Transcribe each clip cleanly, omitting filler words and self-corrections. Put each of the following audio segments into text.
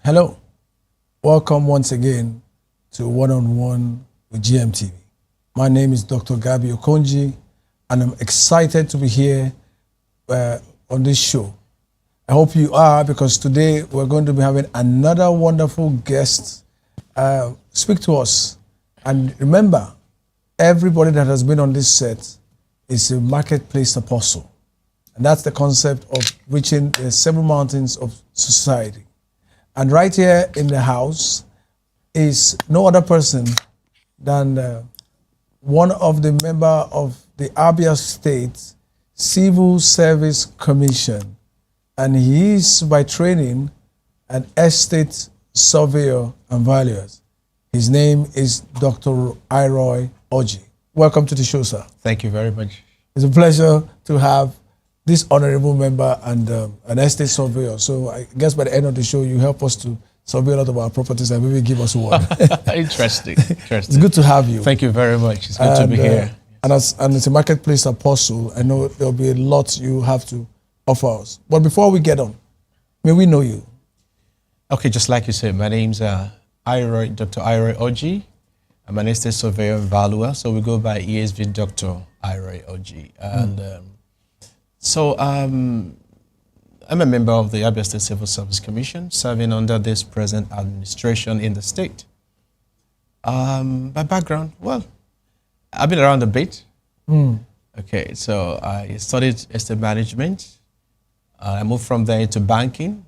Hello, welcome once again to One-on-One with Gmtv. My name is Dr. Gabi Okonji, and I'm excited to be here on this show. I hope you are, because today we're going to be having another wonderful guest speak to us. And remember, everybody that has been on this set is a marketplace apostle. And that's the concept of reaching the seven mountains of society. And right here in the house is no other person than one of the members of the Abia State Civil Service Commission. And he is, by training, an estate surveyor and valuer. His name is Dr. Iroy Oji. Welcome to the show, sir. Thank you very much. It's a pleasure to have this honorable member and an estate surveyor. So I guess by the end of the show, you help us to survey a lot of our properties and maybe give us one. Interesting. It's good to have you. Thank you very much. It's good to be here. And as a marketplace apostle, I know there'll be a lot you have to offer us. But before we get on, may we know you? Okay, just like you said, my name's Dr. Iroy Oji. I'm an estate surveyor and valuer, so we go by ESV Dr. Iroy Oji. And I'm a member of the Abia State Civil Service Commission, serving under this present administration in the state. My background, well, I've been around a bit. Okay, so I studied estate management. I moved from there into banking.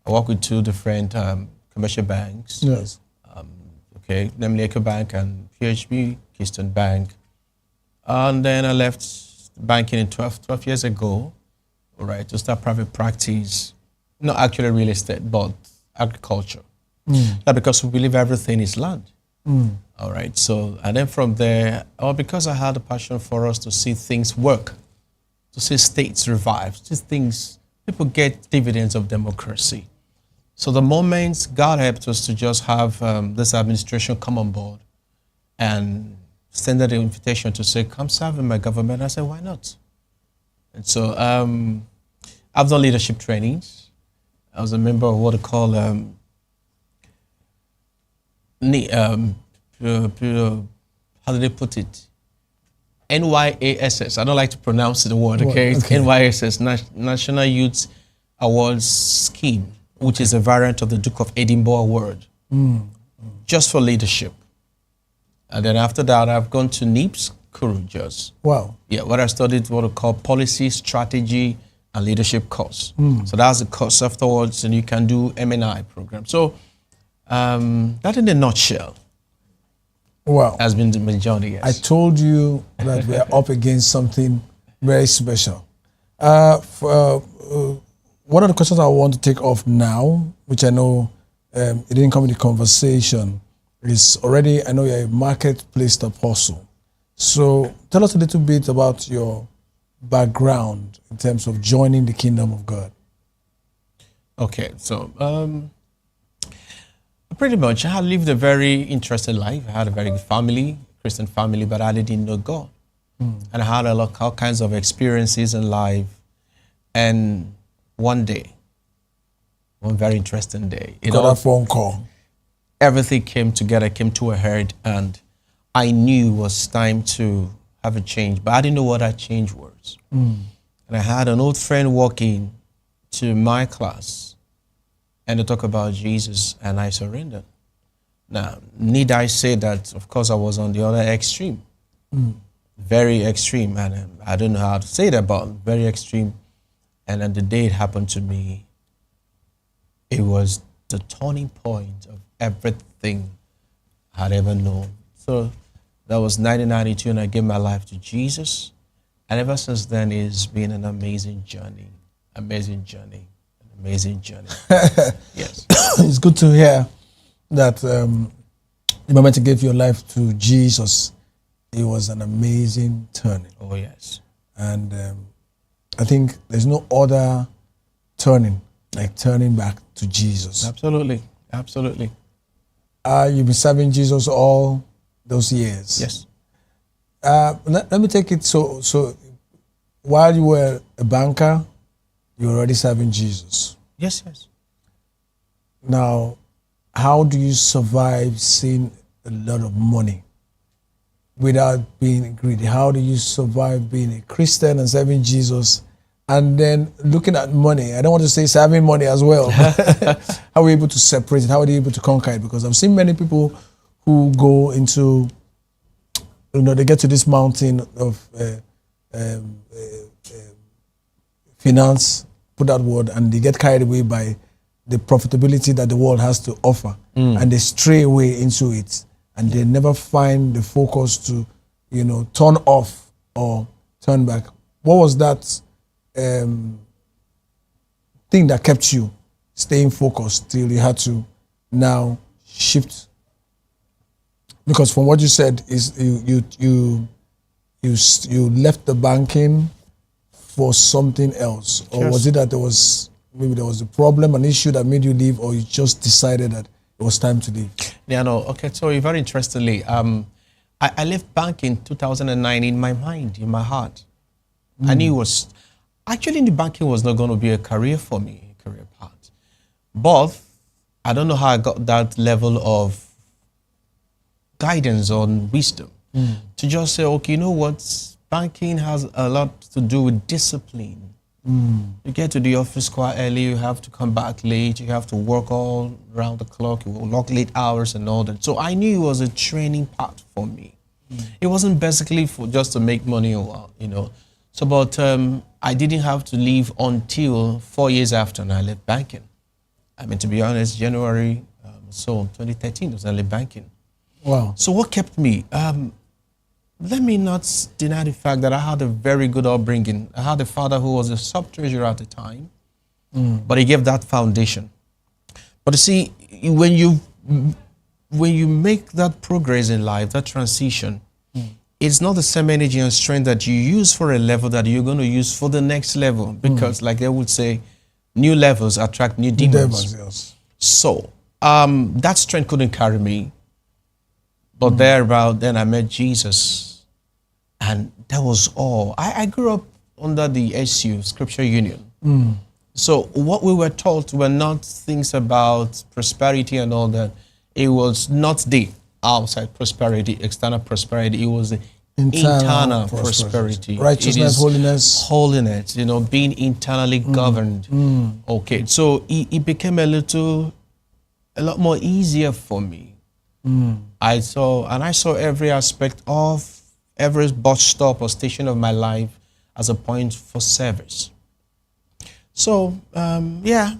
I work with two different commercial banks. Yes. Okay, namely EcoBank and PHB, Keystone Bank. And then I left banking in 12 years ago, all right, to start private practice, not actually real estate, but agriculture. That's because we believe everything is land. All right, so, and then from there, because I had a passion for us to see things work, to see states revive, to see things, people get dividends of democracy. So the moment God helped us to just have this administration come on board and send the invitation to say, come serve in my government, I said, why not? And so I've done leadership trainings. I was a member of what they call, how do they put it? NYASS. I don't like to pronounce the word, okay? It's NYASS, National Youth Awards Scheme, which is a variant of the Duke of Edinburgh Award, just for leadership. And then after that, I've gone to NIPS, Courageous. Wow. Yeah, where I studied what we call policy, strategy, and leadership course. So that's the course afterwards, and you can do M&I program. So that in a nutshell. Wow. Has been the journey, yes. I told you that we are up against something very special. One of the questions I want to take off now, which I know it didn't come in the conversation, is already, I know you're a marketplace apostle. So tell us a little bit about your background in terms of joining the kingdom of God. Okay, so pretty much I had lived a very interesting life. I had a very good family, Christian family, but I didn't know God. And I had all kinds of experiences in life. And one day, one very interesting day, Got a phone call. Everything came together, came to a head, and I knew it was time to have a change, but I didn't know what that change was. And I had an old friend walk in to my class, and they talk about Jesus, and I surrendered. Now, need I say that, of course, I was on the other extreme, very extreme, and I don't know how to say that, but very extreme. And then the day it happened to me, it was the turning point of everything I had ever known. So that was 1992, and I gave my life to Jesus. And ever since then, it's been an amazing journey, amazing journey, an amazing journey. Yes. It's good to hear that the moment you gave your life to Jesus, it was an amazing turning. Oh, yes. And I think there's no other turning like turning back to Jesus. Absolutely, absolutely. You've been serving Jesus all those years. Yes. Let me take it so while you were a banker, you were already serving Jesus. Yes, yes. Now, how do you survive seeing a lot of money without being greedy? How do you survive being a Christian and serving Jesus and then looking at money? I don't want to say serving money as well. How are you able to separate it? How are you able to conquer it? Because I've seen many people who go into, they get to this mountain of finance, put that word, and they get carried away by the profitability that the world has to offer, and they stray away into it, and they never find the focus to, turn off or turn back. What was that thing that kept you staying focused till you had to now shift? Because from what you said, is you left the banking for something else, or was it that there was a problem, an issue that made you leave, or you just decided that it was time to leave? Yeah, no. Okay, so very interestingly, I left banking in 2009 in my mind, in my heart. I knew it was actually the banking was not going to be a career for me, a career path. But I don't know how I got that level of guidance or wisdom to just say, okay, you know what? Banking has a lot to do with discipline. You get to the office quite early, you have to come back late, you have to work all around the clock, you will work late hours and all that. So I knew it was a training path for me. It wasn't basically for just to make money, or So, but I didn't have to leave until 4 years after I left banking. I mean, to be honest, January, 2013 was I left banking. Wow. So what kept me? Let me not deny the fact that I had a very good upbringing. I had a father who was a sub-treasurer at the time, but he gave that foundation. But you see, when you make that progress in life, that transition, it's not the same energy and strength that you use for a level that you're going to use for the next level. Because like they would say, new levels attract new demons. Yes. So that strength couldn't carry me. But thereabout, then I met Jesus. And that was all. I grew up under the SU, Scripture Union. So what we were taught were not things about prosperity and all that. It was not the outside prosperity, external prosperity. It was the internal prosperity. Righteousness, holiness. Holiness, being internally governed. Okay, so it became a lot more easier for me. I saw every aspect of every bus stop or station of my life as a point for service. So, I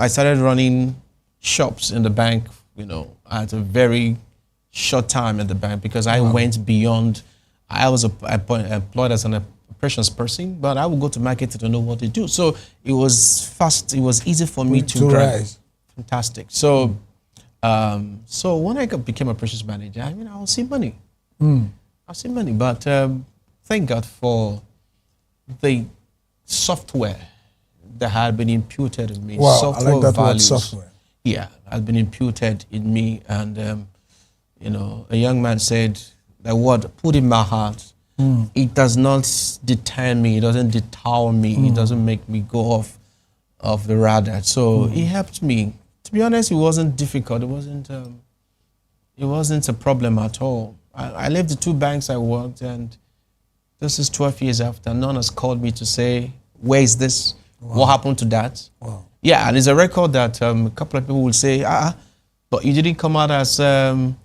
started running shops in the bank, at a very short time at the bank, because I went beyond. I was employed as an operations person, but I would go to market to know what to do. So it was fast. It was easy for me to rise. Fantastic. So, so when I became a operations manager, I'll see money. I'll see money, but thank God for the software that had been imputed in me. Wow, software I like that values, word, software. Yeah, had been imputed in me, and a young man said, "The word put in my heart. It does not deter me. It doesn't deter me. It doesn't make me go off the radar." So it helped me. To be honest, it wasn't difficult. It wasn't a problem at all. I left the two banks I worked, and this is 12 years after. None has called me to say, "Where is this? Wow. What happened to that?" Wow. Yeah, and it's a record that a couple of people will say, but you didn't come out as some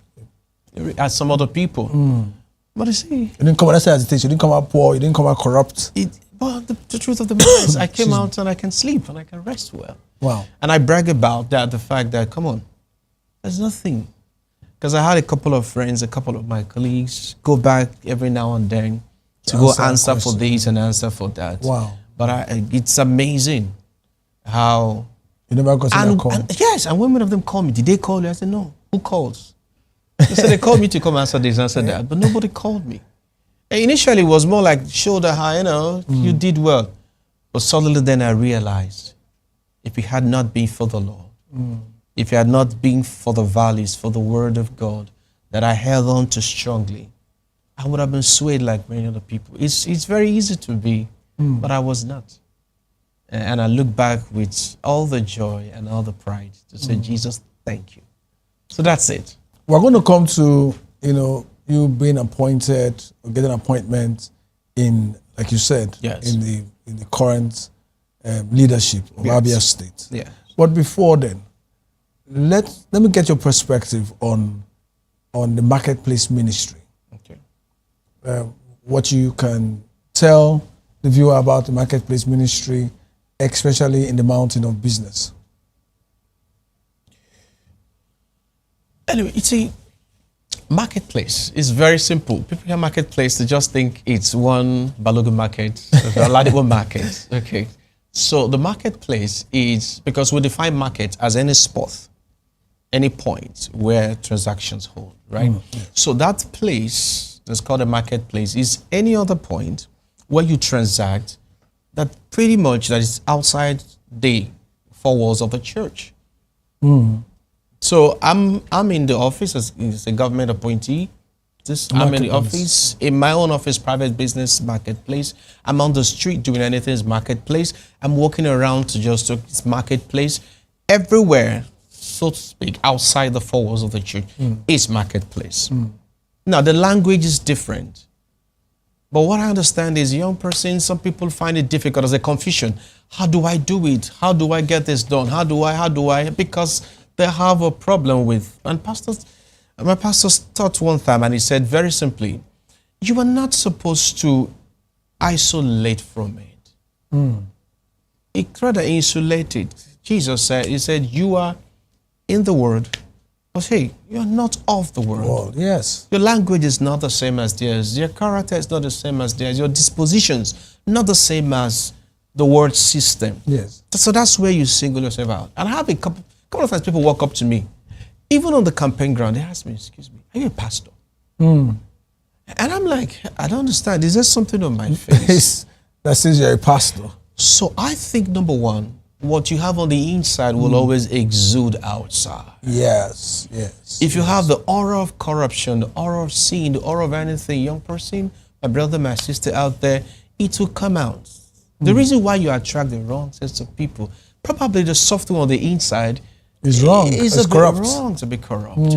other people. But you see, you didn't come out as agitation. You didn't come out poor. You didn't come out corrupt. But the truth of the matter is, I came out and I can sleep and I can rest well. Wow. And I brag about that, the fact that, come on, there's nothing. Because I had a couple of friends, a couple of my colleagues go back every now and then to go answer for this and answer for that. Wow. But it's amazing how... You never got to call? Yes, and women of them call me. Did they call you? I said, no. Who calls? They said they called me to come answer this, answer that, but nobody called me. And initially, it was more like shoulder high, you did well. But suddenly then I realized, if it had not been for the Lord, if it had not been for the values, for the word of God that I held on to strongly, I would have been swayed like many other people. It's very easy to be, but I was not. And I look back with all the joy and all the pride to say, Jesus, thank you. So that's it. We're going to come to, you being appointed or getting an appointment in, like you said, Yes. in the current leadership of Yes. Abia State. Yeah. But before then, let me get your perspective on the marketplace ministry. Okay. What you can tell the viewer about the marketplace ministry, especially in the mountain of business. Anyway, you see, marketplace is very simple. People hear marketplace, they just think it's one Balogun market, a Ladipo market. Okay. So the marketplace is, because we define market as any spot, any point where transactions hold, right? So that place that's called a marketplace is any other point where you transact that pretty much that is outside the four walls of the church. So I'm in the office as a government appointee. I'm in the office, in my own office, private business, marketplace. I'm on the street doing anything, it's marketplace. I'm walking around to just talk, it's marketplace. Everywhere, so to speak, outside the four walls of the church is marketplace. Now, the language is different. But what I understand is young person, some people find it difficult as a confusion. How do I do it? How do I get this done? How do I? Because they have a problem with, and my pastor taught one time and he said very simply, you are not supposed to isolate from it. It's rather insulated. Jesus said, he said, you are in the world, but hey, you're not of the world. Well, yes. Your language is not the same as theirs. Your character is not the same as theirs. Your dispositions not the same as the world system. Yes. So that's where you single yourself out. And I have a couple of times people walk up to me, even on the campaign ground, they ask me, excuse me, are you a pastor? And I'm like, I don't understand. Is there something on my face? That says you're a pastor. So I think, number one, what you have on the inside will always exude outside. Yes. If you have the aura of corruption, the aura of sin, the aura of anything, young person, my brother, my sister out there, it will come out. The reason why you attract the wrong sense of people, probably the software on the inside is wrong. It's a corrupt. bit wrong to be corrupt.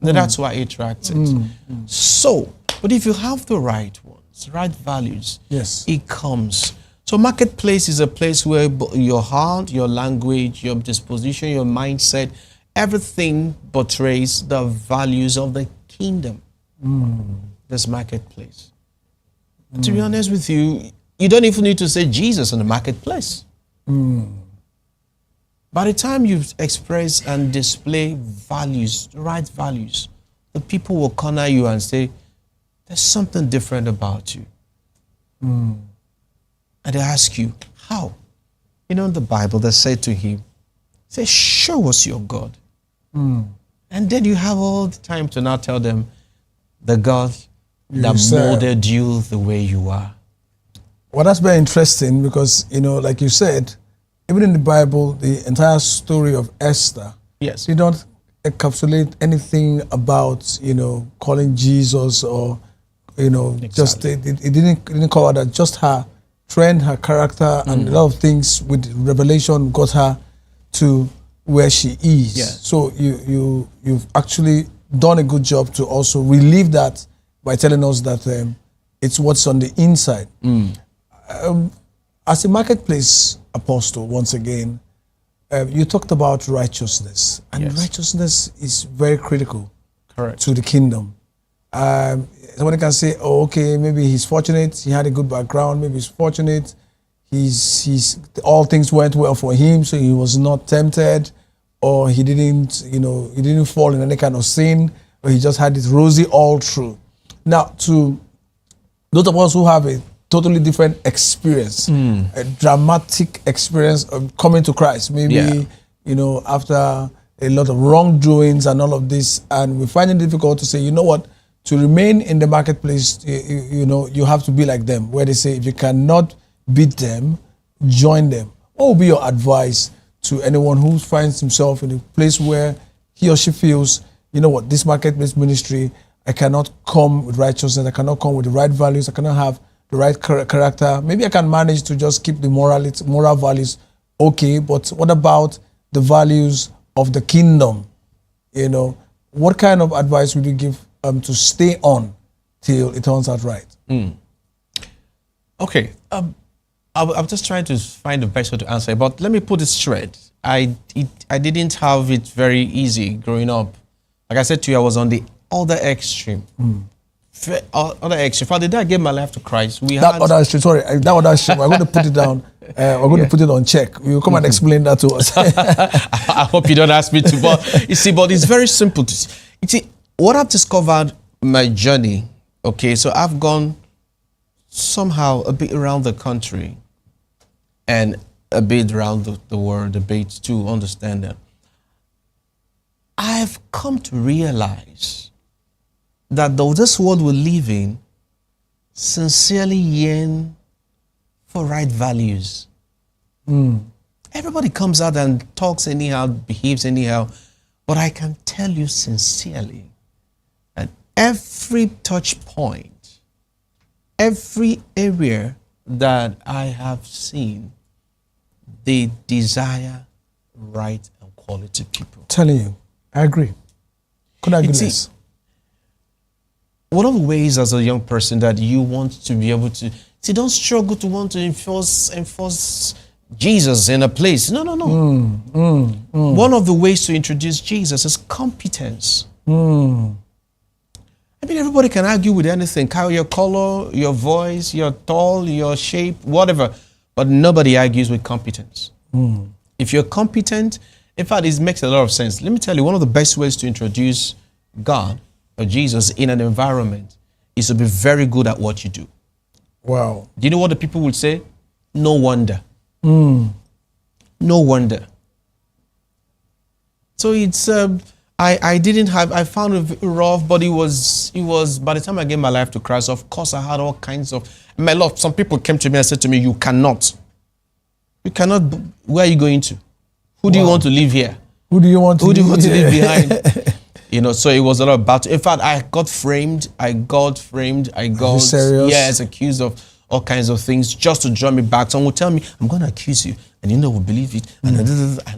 That's why it attracts it. So, but if you have the right ones, right values, yes, it comes. So marketplace is a place where your heart, your language, your disposition, your mindset, everything portrays the values of the kingdom. This marketplace. To be honest with you, you don't even need to say Jesus in the marketplace. By the time you express and display values, the right values, the people will corner you and say, there's something different about you. And they ask you, how? You know, in the Bible, they say to him, say, show us your God. And then you have all the time to now tell them, the God that molded you the way you are. Well, that's very interesting because, like you said, even in the Bible, the entire story of Esther, yes, they don't encapsulate anything about, calling Jesus or, exactly. Just, it didn't cover that. Just her trend, her character, and a lot of things with revelation got her to where she is. Yeah. So you've actually done a good job to also relieve that by telling us that it's what's on the inside. As a marketplace apostle, once again, you talked about righteousness, and yes, righteousness is very critical, correct, to the kingdom. Somebody can say, oh, okay, maybe he's fortunate, he had a good background, maybe he's fortunate, he's all things went well for him, so he was not tempted, or he didn't, he didn't fall in any kind of sin, or he just had it rosy all through. Now, to those of us who have a totally different experience, a dramatic experience of coming to Christ, maybe, after a lot of wrongdoings and all of this, and we find it difficult to say, you know what, to remain in the marketplace, you have to be like them, where they say, if you cannot beat them, join them. What would be your advice to anyone who finds himself in a place where he or she feels, you know what, this marketplace ministry, I cannot come with righteousness, I cannot come with the right values, I cannot have the right character. Maybe I can manage to just keep the moral values okay, but what about the values of the kingdom? You know, what kind of advice would you give to stay on till it turns out right? Okay, I'm just trying to find the best way to answer, but let me put it straight. I didn't have it very easy growing up. Like I said to you, I was on the other extreme. Other extreme. For the day I gave my life to Christ, Other extreme. Sorry, that other extreme. We're going to put it down. We're going to put it on check. You come and explain that to us. I hope you don't ask me to. But you see, but it's very simple to see. You see, what I've discovered my journey. Okay, so I've gone somehow a bit around the country and a bit around the world, a bit to understand that. I've come to realize that though this world we live in sincerely yearn for right values. Everybody comes out and talks anyhow, behaves anyhow, but I can tell you sincerely that every touch point, every area that I have seen, they desire right and quality people. Telling you, I agree. Could I agree less? One of the ways as a young person that you want to be able to see, don't struggle to want to enforce Jesus in a place. No. One of the ways to introduce Jesus is competence. I mean, everybody can argue with anything. Carry your color, your voice, your tall, your shape, whatever. But nobody argues with competence. If you're competent, in fact, it makes a lot of sense. Let me tell you, one of the best ways to introduce God or Jesus in an environment is to be very good at what you do. Wow. Do you know what the people would say? No wonder. No wonder. So it's, I found it rough, but it was, by the time I gave my life to Christ, of course, I had all kinds of, some people came to me and said to me, you cannot, where are you going to? Who do you want to live here? Who do you want to leave behind? You know, so it was a lot about, in fact, I got framed. I got, serious? Yes, accused of all kinds of things just to draw me back. Someone would tell me, I'm going to accuse you, and you know, will believe it, and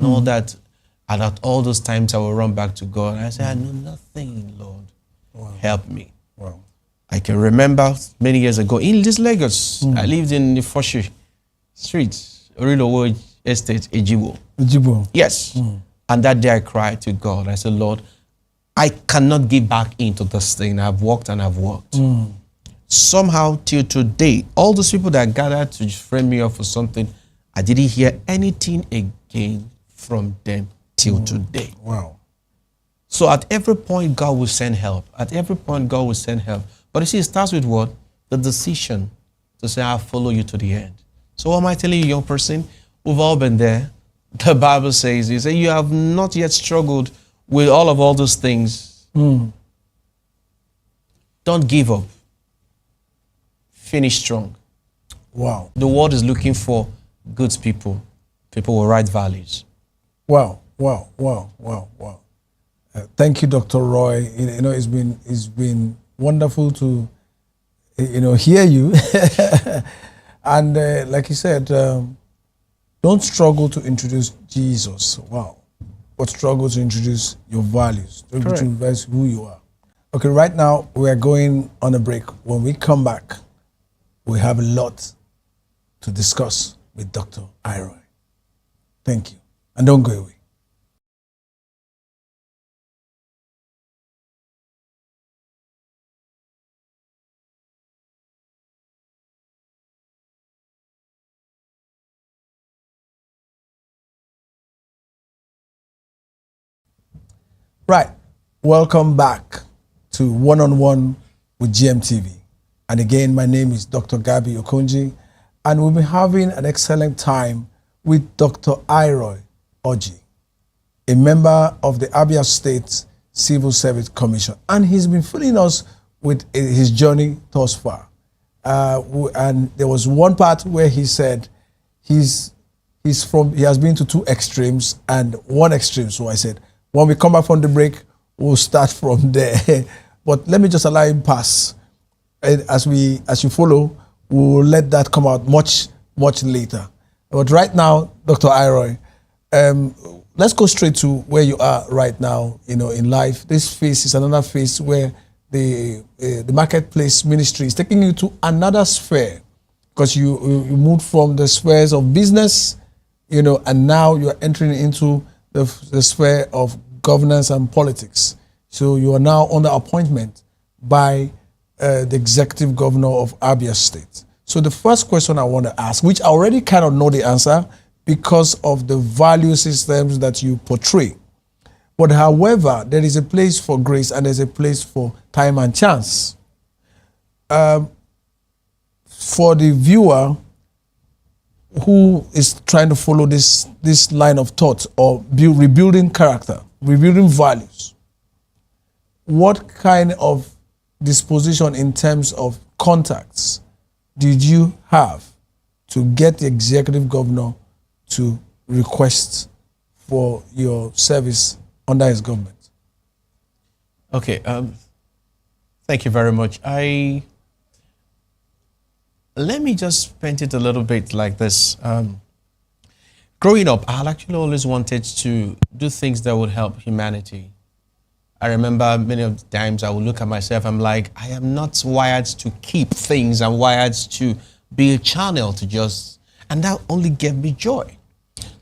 all that. And at all those times, I will run back to God. And I say, I know nothing, Lord. Wow. Help me. Wow. I can remember many years ago in this Lagos, I lived in the Foshi Street, Orilowo Estate, Ejibo. Ejibo. Yes. And that day I cried to God. I said, Lord, I cannot get back into this thing. I've walked and I've walked. Somehow till today, all those people that gathered to frame me up for something, I didn't hear anything again from them till today. Wow. So at every point, God will send help. At every point, God will send help. But you see, it starts with what? The decision to say, I'll follow you to the end. So what am I telling you, young person? We've all been there. The Bible says, you have not yet struggled with all those things. Don't give up. Finish strong. Wow. The world is looking for good people, people with right values. Wow. Thank you, Dr. Roy. You know, it's been wonderful to, hear you. And like you said, don't struggle to introduce Jesus. Wow. But struggle to introduce your values, to introduce who you are. Okay, right now we are going on a break. When we come back, we have a lot to discuss with Dr. Iroy. Thank you. And don't go away. Right. Welcome back to One-on-One with Gmtv. And again, my name is Dr. Gabi Okonji, and we'll be having an excellent time with Dr. Iroy Oji, a member of the Abia State Civil Service Commission. And he's been filling us with his journey thus far. And there was one part where he said he has been to two extremes and one extreme. So I said, when we come back from the break, we'll start from there. But let me just allow him pass. As you follow, we'll let that come out much later. But right now, Dr. Iroy, let's go straight to where you are right now, in life. This phase is another phase where the marketplace ministry is taking you to another sphere, because you moved from the spheres of business, and now you're entering into the sphere of governance and politics. So you are now under appointment by the executive governor of Abia State. So the first question I want to ask, which I already kind of know the answer because of the value systems that you portray. But however, there is a place for grace and there's a place for time and chance. For the viewer who is trying to follow this line of thought or rebuilding character, rebuilding values, what kind of disposition in terms of contacts did you have to get the executive governor to request for your service under his government? Okay, thank you very much. Let me just paint it a little bit like this. Growing up, I had actually always wanted to do things that would help humanity. I remember many of the times I would look at myself, I'm like, I am not wired to keep things. I'm wired to be a channel to just, and that only gave me joy.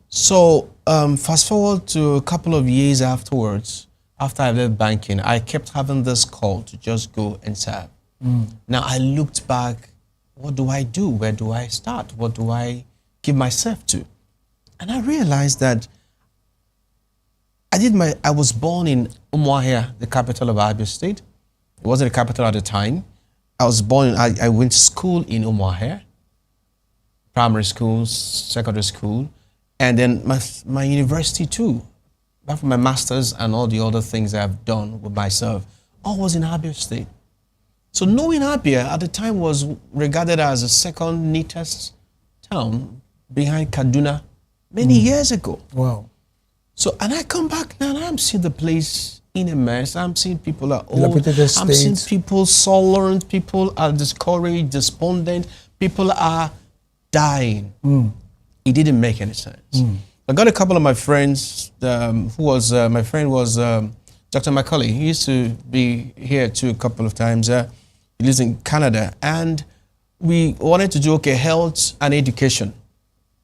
So fast forward to a couple of years afterwards, after I left banking, I kept having this call to just go and serve. Now I looked back, what do I do? Where do I start? What do I give myself to? And I realized that I was born in Umuahia, the capital of Abia State. It wasn't the capital at the time. I went to school in Umuahia, primary school, secondary school, and then my university too. Apart from my master's and all the other things I've done with myself, all was in Abia State. So knowing Abia at the time was regarded as the second neatest town behind Kaduna many years ago. Wow. So, and I come back now and I'm seeing the place in a mess. I'm seeing people are old. I'm seeing people sullen. People are discouraged, despondent. People are dying. It didn't make any sense. I got a couple of my friends my friend was Dr. Macaulay. He used to be here too a couple of times. He lives in Canada. And we wanted to do, health and education.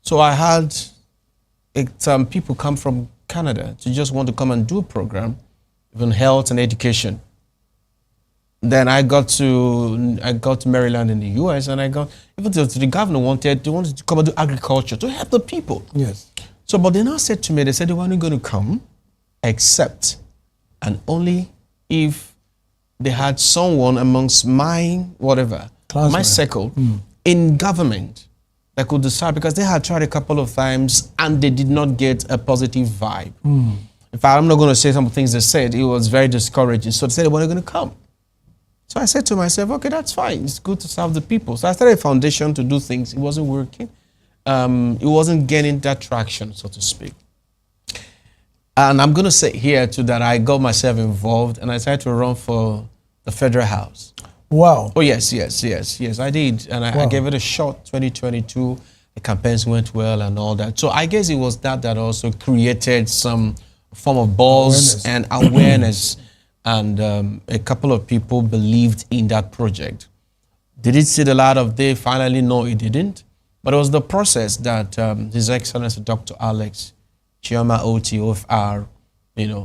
So I had some people come from Canada to just want to come and do a program, even health and education. Then I got to Maryland in the US, and even the governor wanted to come and do agriculture to help the people. Yes. So, but they now said to me, they said they weren't going to come except and only if they had someone amongst my circle in government that could decide, because they had tried a couple of times and they did not get a positive vibe. In fact, I'm not going to say some things they said. It was very discouraging. So they said they weren't going to come. So I said to myself, okay, that's fine. It's good to serve the people. So I started a foundation to do things. It wasn't working. It wasn't getting that traction, so to speak. And I'm going to say here too that I got myself involved and I tried to run for the federal house. Wow. Oh, yes, I did. And I gave it a shot, 2022. The campaigns went well and all that. So I guess it was that also created some form of buzz and awareness. And a couple of people believed in that project. Did it see the light of day? Finally, no, it didn't. But it was the process that His Excellency Dr. Alex Chioma OTOFR,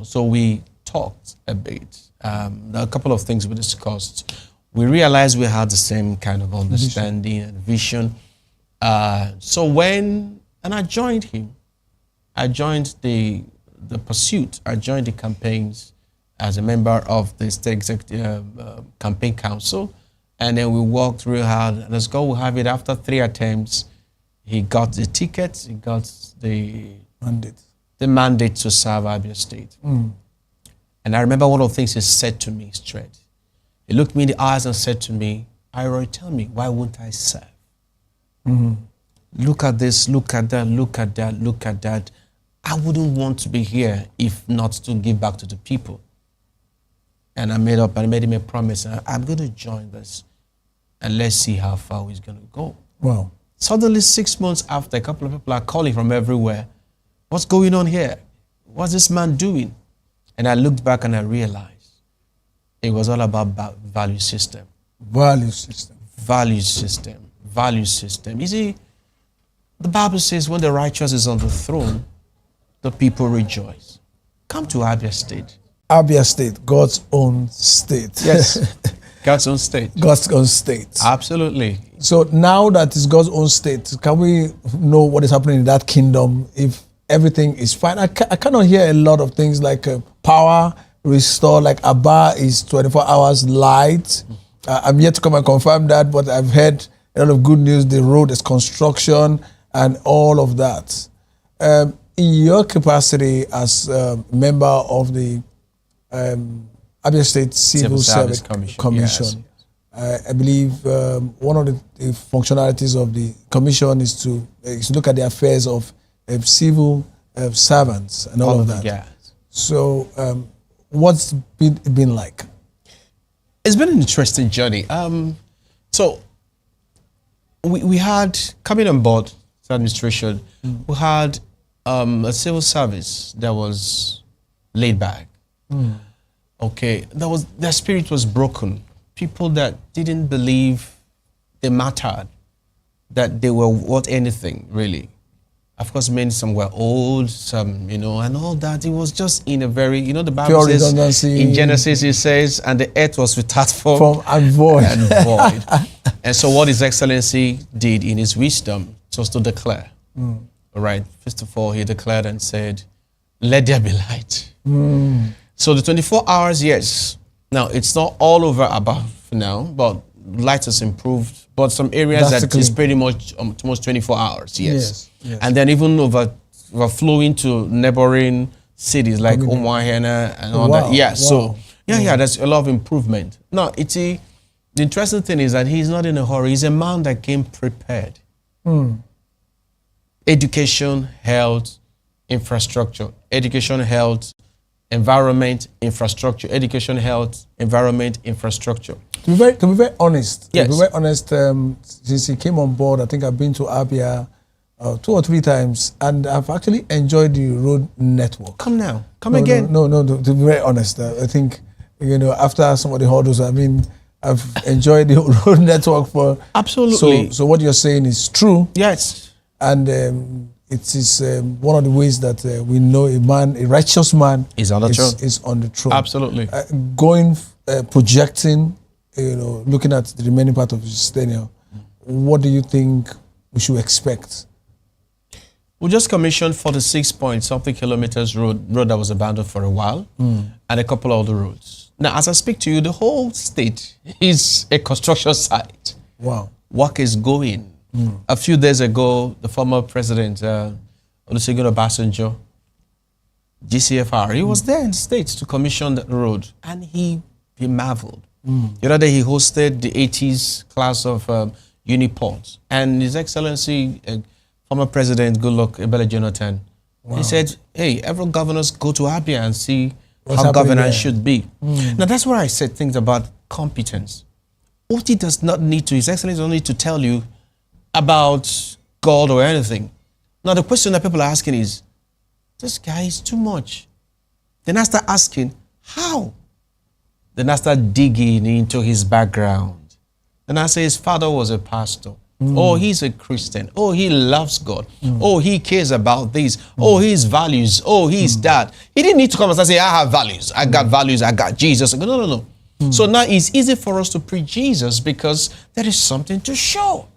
so we talked a bit. A couple of things we discussed. We realized we had the same kind of understanding and vision. And I joined him. I joined the pursuit. I joined the campaigns as a member of the State Executive Campaign Council. And then we worked real hard. And as God will have it, after 3 attempts, he got the ticket, he got the mandate to serve Abia State. And I remember one of the things he said to me straight. He looked me in the eyes and said to me, Iroy, tell me, why won't I serve? Look at this, look at that, look at that, look at that. I wouldn't want to be here if not to give back to the people. And I made him a promise. I'm going to join this. and let's see how far he's going to go. Wow. Suddenly, 6 months after, a couple of people are calling from everywhere. What's going on here? What's this man doing? And I looked back and I realized it was all about value system. Value system. Value system. Value system. You see, the Bible says when the righteous is on the throne, the people rejoice. Come to Abia State. Abia State, God's own state. Yes. God's own state. God's own state. Absolutely. So now that it's God's own state, can we know what is happening in that kingdom if everything is fine? I cannot hear a lot of things like power restore, like Aba is 24 hours light. I'm yet to come and confirm that, but I've heard a lot of good news. The road is construction and all of that. In your capacity as a member of the Abia State Civil Service Commission, yes. I believe one of the functionalities of the commission is to look at the affairs of civil servants and all of that. Yes. So what's been like? It's been an interesting journey. So we had, coming on board the administration, we had a civil service that was laid back. Okay, their spirit was broken. People that didn't believe they mattered, that they were worth anything, really. Of course, some were old, some, and all that. It was just in a very, the Bible says, in Genesis, it says, and the earth was without form and void. And so what His Excellency did in His wisdom was to declare. All right. First of all, He declared and said, let there be light. So the 24 hours, yes. Now, it's not all over above now, but light has improved. But some areas that is pretty much almost 24 hours, yes. And then even overflowing to neighboring cities like Umuahia and all that. Yeah, so, there's a lot of improvement. Now, the interesting thing is that he's not in a hurry. He's a man that came prepared. Education, health, infrastructure. Education, health, environment, infrastructure. Education, health, environment, infrastructure. To be very honest, yes. To be very honest, since he came on board, I think I've been to Abia 2 or 3 times, and I've actually enjoyed the road network. Come again. No, to be very honest, I think, after some of the hurdles, I've enjoyed the road network for... Absolutely. So what you're saying is true. Yes. And it is one of the ways that we know a righteous man is on the throne. Is on the throne. Absolutely. Projecting, looking at the remaining part of his tenure, what do you think we should expect? We just commissioned 46-point-something kilometers road that was abandoned for a while, and a couple of other roads. Now, as I speak to you, the whole state is a construction site. Wow. Work is going. A few days ago, the former president, Olusegun Obasanjo, GCFR, he was there in the States to commission the road, and he marveled. The other day, he hosted the 80s class of Uniport, and His Excellency, former President Goodluck Ebele Jonathan, he said, hey, every governors go to Abia and see how governance should be. Now, that's where I said things about competence. OT does not need to, His Excellency doesn't need to tell you about God or anything. Now, the question that people are asking is, this guy is too much. Then I start asking, how? Then I start digging into his background. Then I say his father was a pastor. Oh, he's a Christian. Oh, he loves God. Oh, he cares about this. Oh, his values. Oh, he's that. He didn't need to come and say, I have values. I got values. I got Jesus. No. So now it's easy for us to preach Jesus because there is something to show.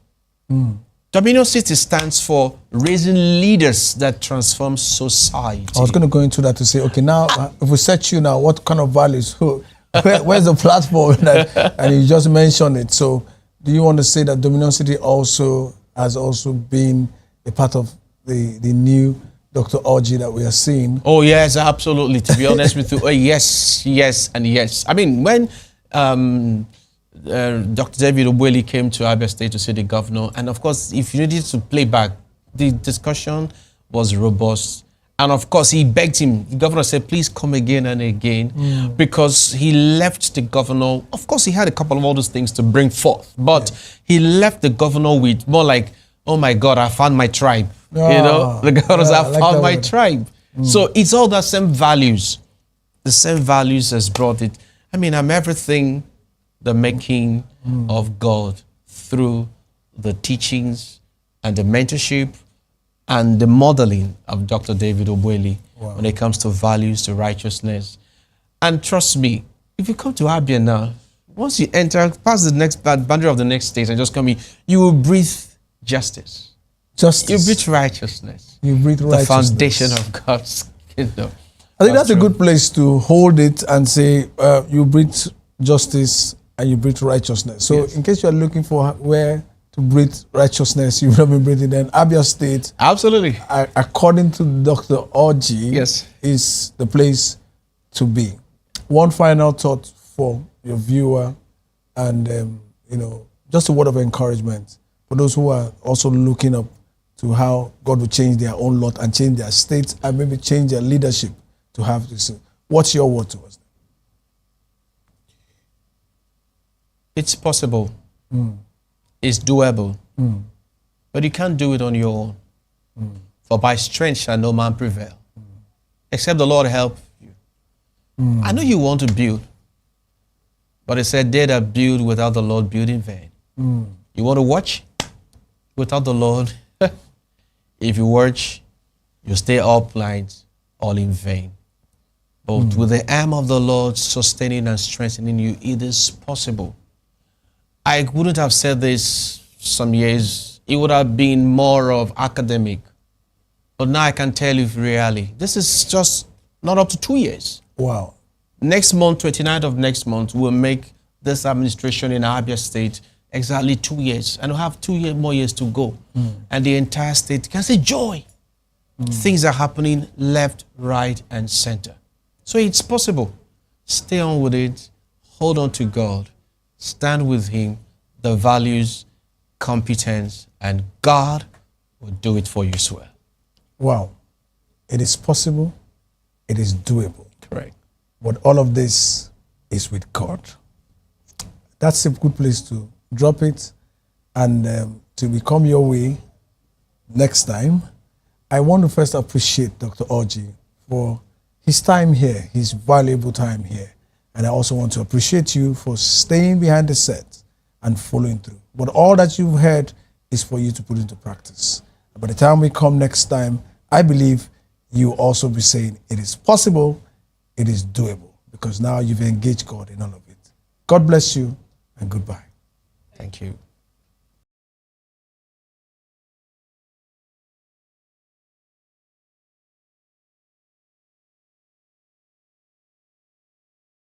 Dominion City stands for raising leaders that transform society. I was going to go into that to say, okay, now if we set you now, what kind of values? Where's the platform? And you just mentioned it. So do you want to say that Dominion City has also been a part of the new Dr. Orji that we are seeing? Oh, yes, absolutely. To be honest with you, yes, and yes. I mean, when Dr. David Obweli came to Abia State to see the governor, and of course, if you needed to play back, the discussion was robust, And of course, he begged him. The governor said, please come again and again, because he left the governor. Of course, he had a couple of all those things to bring forth, but he left the governor with more like, oh my God, I found my tribe. The governor said, I found my tribe. So it's all the same values. The same values has brought it. I mean, I'm everything the making of God through the teachings and the mentorship and the modeling of Dr. David Obueli when it comes to values, to righteousness. And trust me, if you come to Abia now, once you enter, past the next boundary of the next state and just come in, you will breathe justice. You breathe righteousness. You breathe righteousness. The foundation of God's kingdom. I think that's a good place to hold it and say you breathe justice and you breathe righteousness. So in case you're looking for where to breathe righteousness, you would have been breathing in Abia State. Absolutely. According to Dr. Orji, is the place to be. One final thought for your viewer and, just a word of encouragement for those who are also looking up to how God will change their own lot and change their state and maybe change their leadership to have this. What's your word to us? It's possible. It's doable. But you can't do it on your own. For by strength shall no man prevail. Except the Lord help you. I know you want to build. But it said, they that build without the Lord build in vain. You want to watch without the Lord? If you watch, you stay up nights, all in vain. But with the arm of the Lord sustaining and strengthening you, it is possible. I wouldn't have said this some years. It would have been more of academic. But now I can tell you really, this is just not up to 2 years. Wow. Next month, 29th of next month, we'll make this administration in Abia State exactly 2 years. And we'll have 2 more years to go. And the entire state can say joy. Things are happening left, right, and center. So it's possible. Stay on with it. Hold on to God. Stand with Him. The values, competence, and God will do it for you as well. Wow. It is possible. It is doable. Correct. But all of this is with God. That's a good place to drop it. And to become your way next time, I want to first appreciate Dr. Orji for his time here, his valuable time here. And I also want to appreciate you for staying behind the set and following through. But all that you've heard is for you to put into practice. By the time we come next time, I believe you will also be saying it is possible, it is doable, because now you've engaged God in all of it. God bless you and goodbye. Thank you.